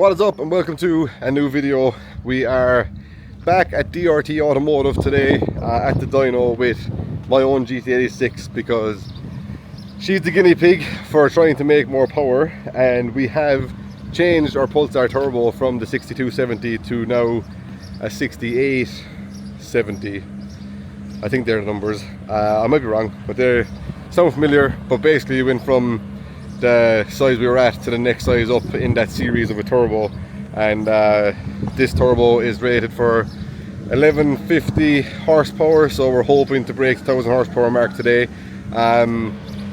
What is up and welcome to a new video. We are back at DRT Automotive today at the dyno with my own GT86 because she's the guinea pig for trying to make more power, and we have changed our Pulsar turbo from the 6270 to now a 6870. I think they're the numbers. I might be wrong, but they sound familiar. But basically we went from the size we were at to the next size up in that series of a turbo, and this turbo is rated for 1150 horsepower, so we're hoping to break the 1000 horsepower mark today.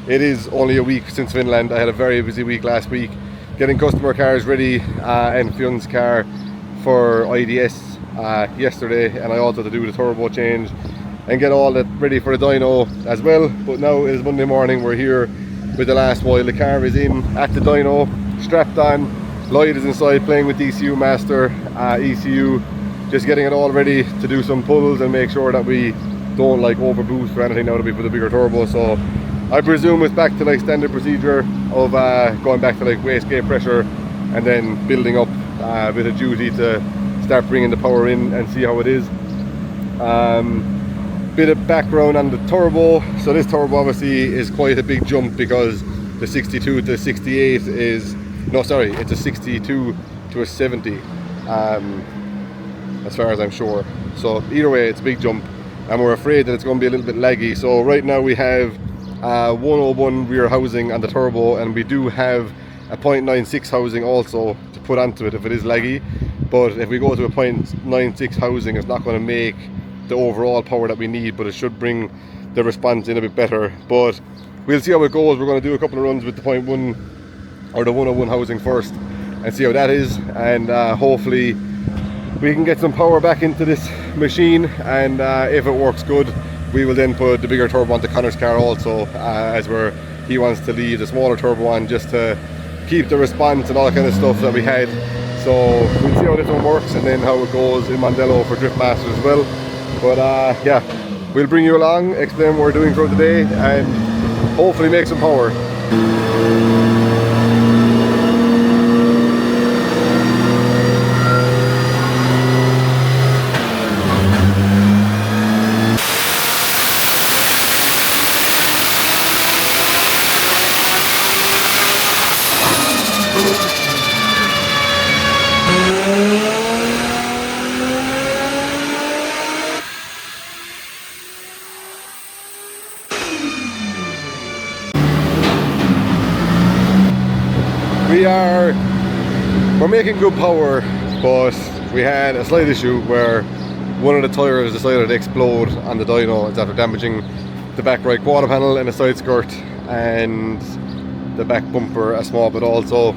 It is only a week since Finland. I had a very busy week last week getting customer cars ready and Fion's car for IDS yesterday, and I also had to do the turbo change and get all that ready for the dyno as well. But now it is Monday morning, we're here with the last while. The car is in at the dyno, strapped on. Lloyd is inside playing with the ECU master, ECU, just getting it all ready to do some pulls and make sure that we don't like overboost or anything now that we put a bigger turbo. So I presume it's back to like standard procedure of going back to like wastegate pressure and then building up a bit of duty to start bringing the power in and see how it is. Bit of background on the turbo. So this turbo obviously is quite a big jump because the 62 to 68 is, no sorry, it's a 62 to a 70 as far as I'm sure. So either way it's a big jump, and we're afraid that it's going to be a little bit laggy. So right now we have 101 rear housing on the turbo, and we do have a 0.96 housing also to put onto it if it is laggy. But if we go to a 0.96 housing, it's not going to make the overall power that we need, but it should bring the response in a bit better. But we'll see how it goes. We're going to do a couple of runs with the 0.1 or the 101 housing first and see how that is, and hopefully we can get some power back into this machine, and if it works good, we will then put the bigger turbo onto Connor's car also, as he wants to leave the smaller turbo on just to keep the response and all that kind of stuff that we had. So we'll see how this one works and then how it goes in Mondello for Driftmasters as well. But yeah, we'll bring you along, explain what we're doing throughout the day, and hopefully make some power. We're making good power, but we had a slight issue where one of the tyres decided to explode on the dyno after damaging the back right quarter panel and the side skirt and the back bumper a small bit also.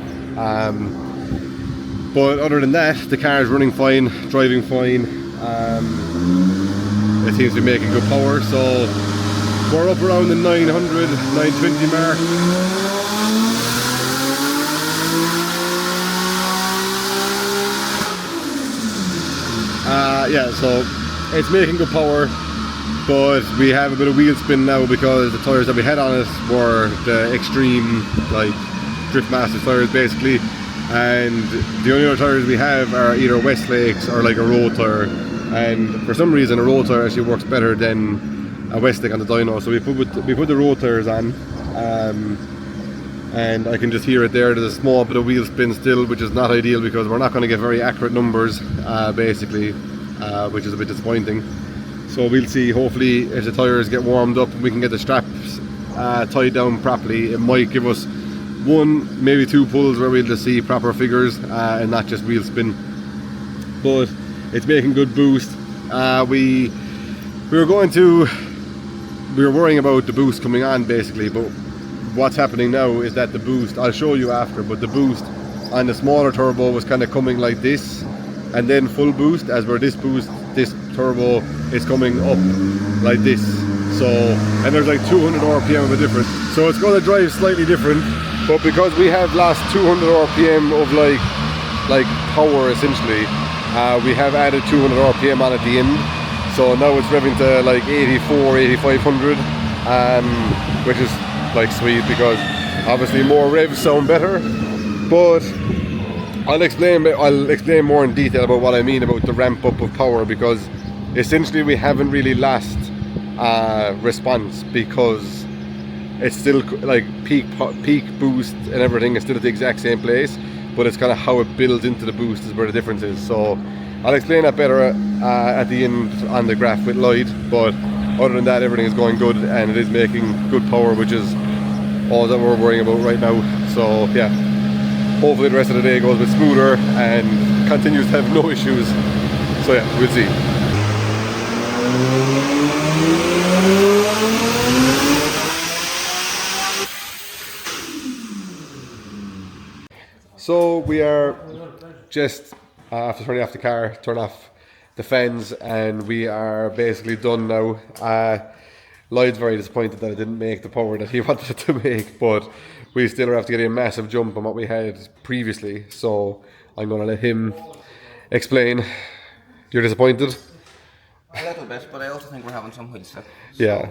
But other than that, the car is running fine, driving fine. It seems to be making good power, so we're up around the 900, 920 mark. Yeah, so it's making good power, but we have a bit of wheel spin now because the tyres that we had on it were the extreme, like Driftmasters tyres basically, and the only other tyres we have are either Westlakes or like a road tyre, and for some reason a road tyre actually works better than a Westlake on the dyno, so we put the road tyres on, and I can just hear it there. There's a small bit of wheel spin still, which is not ideal because we're not going to get very accurate numbers basically, which is a bit disappointing. So we'll see. Hopefully if the tyres get warmed up and we can get the straps tied down properly, it might give us one, maybe two pulls where we'll just see proper figures and not just wheel spin. But it's making good boost. We were worrying about the boost coming on basically, but what's happening now is that the boost, I'll show you after, but the boost on the smaller turbo was kind of coming like this and then full boost, as where this turbo is coming up like this. So, and there's like 200 RPM of a difference, so it's going to drive slightly different. But because we have lost 200 RPM of like power essentially, we have added 200 RPM on at the end, so now it's revving to like 84, 8500, which is like sweet because obviously more revs sound better. But I'll explain more in detail about what I mean about the ramp up of power, because essentially we haven't really lost response, because it's still like peak boost and everything is still at the exact same place, but it's kind of how it builds into the boost is where the difference is. So I'll explain that better at the end on the graph with Lloyd, but other than that, everything is going good and it is making good power, which is all that we're worrying about right now. So yeah, hopefully the rest of the day goes a bit smoother and continues to have no issues. So yeah, we'll see. So we are just after turning off the car, turn off the fans, and we are basically done now. Lloyd's very disappointed that it didn't make the power that he wanted it to make, but we still have to get a massive jump on what we had previously. So I'm going to let him explain. You're disappointed? A little bit, but I also think we're having some wheel slip. So, yeah.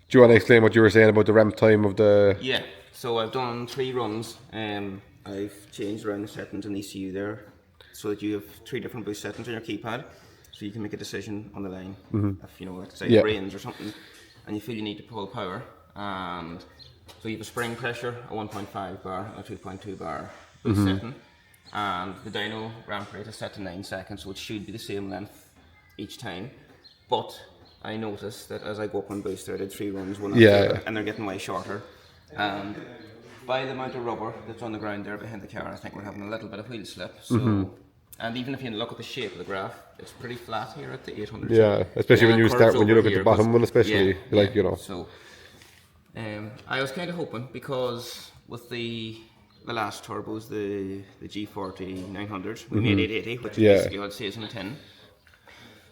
Do you want to explain what you were saying about the ramp time of the... Yeah, so I've done 3 runs. I've changed around the settings in ECU there so that you have 3 different boost settings on your keypad, so you can make a decision on the line. If you know, like say it rains or something and you feel you need to pull power, and so you have a spring pressure, a 1.5 bar and a 2.2 bar boost setting, and the dyno ramp rate is set to 9 seconds, so it should be the same length each time. But I noticed that as I go up on booster, I did 3 runs, one after the other, and they're getting way shorter. And by the amount of rubber that's on the ground there behind the car, I think we're having a little bit of wheel slip. So, and even if you look at the shape of the graph, it's pretty flat here at the 800. Yeah, especially when you look at the bottom one, especially you know. So, I was kind of hoping, because with the last turbos, the G4900, we made 880, which is basically what it says on the tin.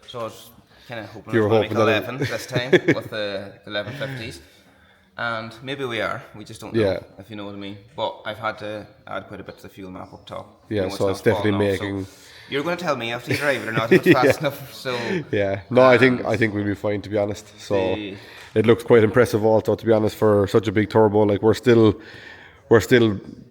So I was kind of hoping we were going to make 11 this time with the 1150s. And maybe we are, we just don't know, if you know what I mean. But I've had to add quite a bit to the fuel map up top. Yeah, so it's definitely making... So you're going to tell me after you drive it or not if it's fast enough. So yeah, no, I think we'll be fine, to be honest. So it looks quite impressive also, to be honest, for such a big turbo. Like we're still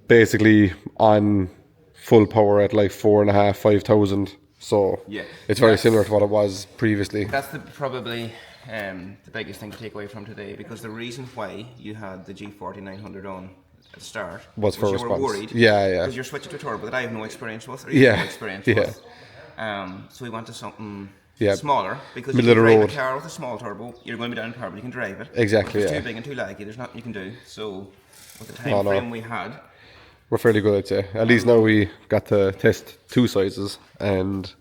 basically on full power at like 4,500-5,000. So it's very similar to what it was previously. That's probably the biggest thing to take away from today, because the reason why you had the G4900 on at the start was for response. You were worried, because you're switching to a turbo that I have no experience with, or you have no experience with. So we wanted something smaller, because if you drive a car with a small turbo, you're going to be down in power, but you can drive it. Exactly. If it's too big and too laggy, there's nothing you can do. So with the time frame we had, we're fairly good, I'd say. At least now we got to test 2 sizes, and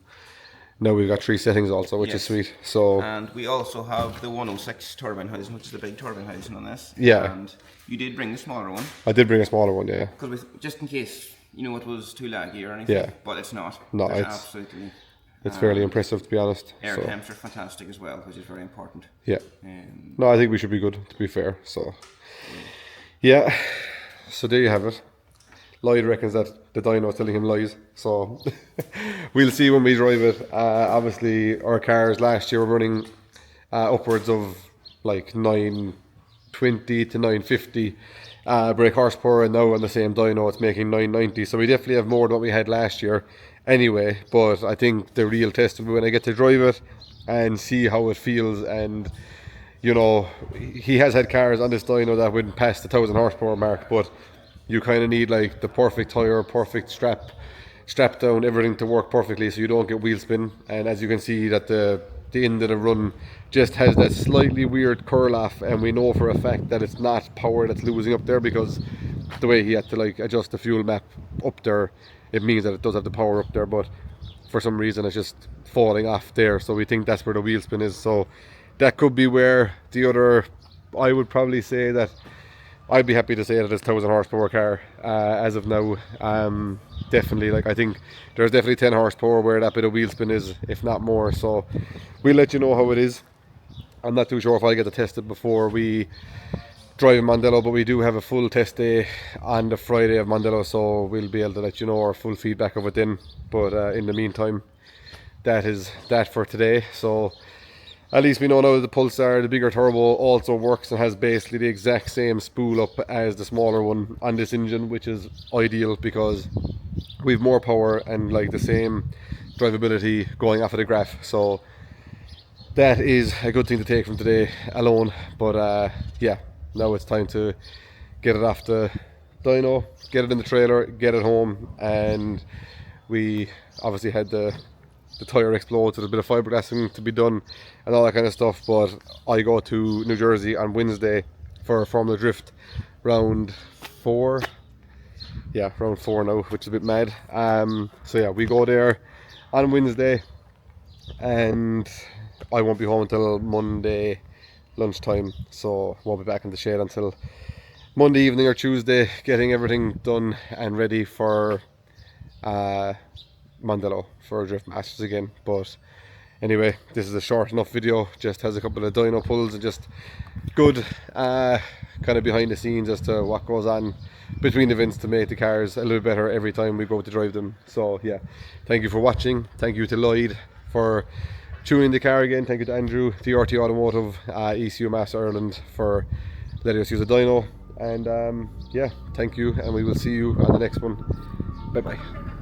now we've got 3 settings also, which is sweet. So, and we also have the 106 turbine housing, which is the big turbine housing on this. Yeah. And you did bring the smaller one. I did bring a smaller one, yeah. Because just in case, it was too laggy or anything. Yeah. But it's not. No, it's absolutely. It's fairly impressive, to be honest. Air temps are fantastic as well, which is very important. Yeah. No, I think we should be good, to be fair. So, yeah. So there you have it. Lloyd reckons that the dyno is telling him lies, so we'll see when we drive it. Obviously, our cars last year were running upwards of like 920 to 950 brake horsepower, and now on the same dyno it's making 990. So we definitely have more than what we had last year anyway, but I think the real test will be when I get to drive it and see how it feels. And he has had cars on this dyno that wouldn't pass the 1,000 horsepower mark, but you kind of need like the perfect tire, perfect strap down, everything to work perfectly so you don't get wheel spin. And as you can see that the end of the run just has that slightly weird curl off, and we know for a fact that it's not power that's losing up there, because the way he had to like adjust the fuel map up there, it means that it does have the power up there, but for some reason it's just falling off there. So we think that's where the wheel spin is. So that could be where the other, I would probably say that I'd be happy to say that it's 1,000 horsepower car as of now. Definitely, like I think there's definitely 10 horsepower where that bit of wheel spin is, if not more. So we'll let you know how it is. I'm not too sure if I get to test it before we drive in Mondello, but we do have a full test day on the Friday of Mondello, so we'll be able to let you know our full feedback of it then. But in the meantime, that is that for today. So At least we know now the Pulsar, the bigger turbo, also works and has basically the exact same spool up as the smaller one on this engine, which is ideal because we've more power and like the same drivability going off of the graph. So that is a good thing to take from today alone. But yeah, now it's time to get it off the dyno, get it in the trailer, get it home. And we obviously had the tyre explode, so there's a bit of fiberglassing to be done and all that kind of stuff. But I go to New Jersey on Wednesday for Formula Drift round 4. Yeah, round 4 now, which is a bit mad. So yeah, we go there on Wednesday and I won't be home until Monday lunchtime, so won't be back in the shed until Monday evening or Tuesday, getting everything done and ready for Mondello for Driftmasters again. But anyway, this is a short enough video, just has a couple of dyno pulls and just good kind of behind the scenes as to what goes on between events to make the cars a little better every time we go to drive them. So yeah, thank you for watching. Thank you to Lloyd for tuning the car again. Thank you to Andrew, TRT Automotive, ECU Master Ireland for letting us use a dyno. And yeah, thank you, and we will see you on the next one. Bye bye.